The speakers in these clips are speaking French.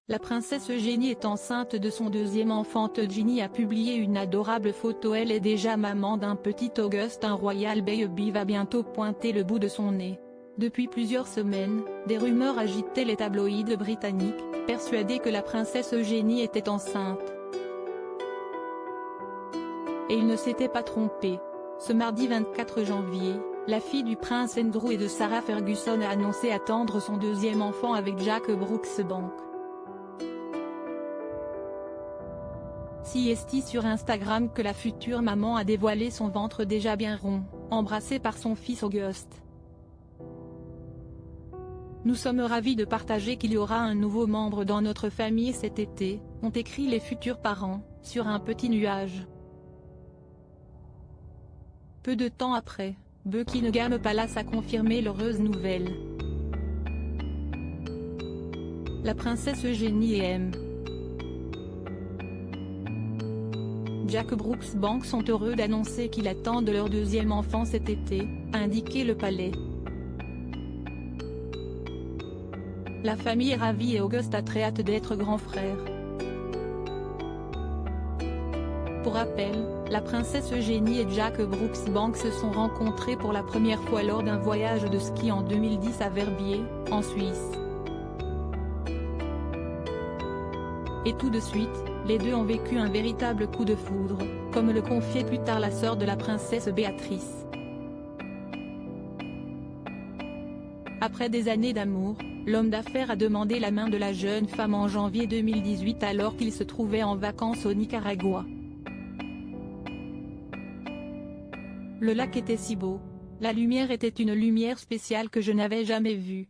La princesse Eugénie est enceinte de son deuxième enfant. Eugénie a publié une adorable photo. Elle est déjà maman d'un petit Auguste. Un royal baby va bientôt pointer le bout de son nez. Depuis plusieurs semaines, des rumeurs agitaient les tabloïds britanniques, persuadés que la princesse Eugénie était enceinte. Et ils ne s'étaient pas trompés. Ce mardi 24 janvier, la fille du prince Andrew et de Sarah Ferguson a annoncé attendre son deuxième enfant avec Jack Brooksbank. C'est sur Instagram que la future maman a dévoilé son ventre déjà bien rond, embrassé par son fils Auguste. Nous sommes ravis de partager qu'il y aura un nouveau membre dans notre famille cet été, ont écrit les futurs parents, sur un petit nuage. Peu de temps après, Buckingham Palace a confirmé l'heureuse nouvelle. La princesse Eugénie et M. Jack Brooksbank sont heureux d'annoncer qu'ils attendent leur deuxième enfant cet été, a indiqué le palais. La famille est ravie et Auguste a très hâte d'être grand frère. Pour rappel, la princesse Eugénie et Jack Brooksbank se sont rencontrés pour la première fois lors d'un voyage de ski en 2010 à Verbier, en Suisse. Et tout de suite, les deux ont vécu un véritable coup de foudre, comme le confiait plus tard la sœur de la princesse Béatrice. Après des années d'amour, l'homme d'affaires a demandé la main de la jeune femme en janvier 2018 alors qu'il se trouvait en vacances au Nicaragua. Le lac était si beau, la lumière était une lumière spéciale que je n'avais jamais vue.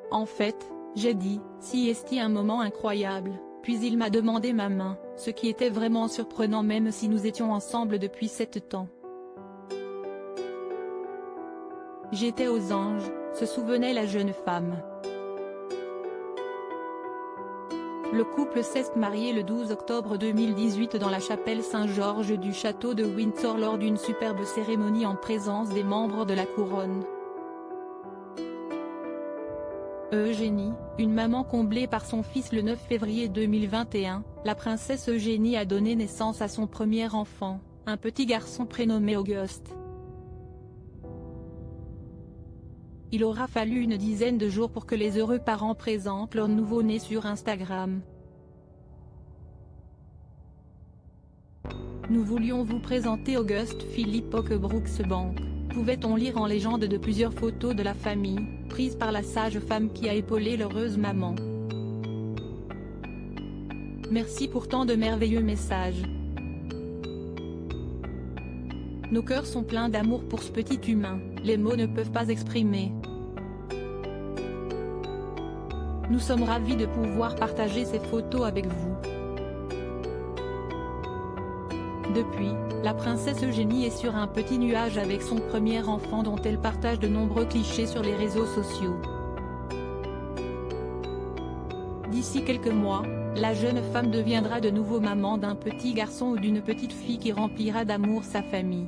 En fait, j'ai dit, c'est un moment incroyable, puis il m'a demandé ma main, ce qui était vraiment surprenant même si nous étions ensemble depuis 7 ans. J'étais aux anges, se souvenait la jeune femme. Le couple s'est marié le 12 octobre 2018 dans la chapelle Saint-Georges du château de Windsor lors d'une superbe cérémonie en présence des membres de la couronne. Eugénie, une maman comblée par son fils le 9 février 2021, la princesse Eugénie a donné naissance à son premier enfant, un petit garçon prénommé Auguste. Il aura fallu une dizaine de jours pour que les heureux parents présentent leur nouveau-né sur Instagram. Nous voulions vous présenter Auguste Philippe Brooksbank, pouvait-on lire en légende de plusieurs photos de la famille, prises par la sage femme qui a épaulé l'heureuse maman. Merci pour tant de merveilleux messages. Nos cœurs sont pleins d'amour pour ce petit humain, les mots ne peuvent pas exprimer. Nous sommes ravis de pouvoir partager ces photos avec vous. Depuis, la princesse Eugénie est sur un petit nuage avec son premier enfant dont elle partage de nombreux clichés sur les réseaux sociaux. D'ici quelques mois, la jeune femme deviendra de nouveau maman d'un petit garçon ou d'une petite fille qui remplira d'amour sa famille.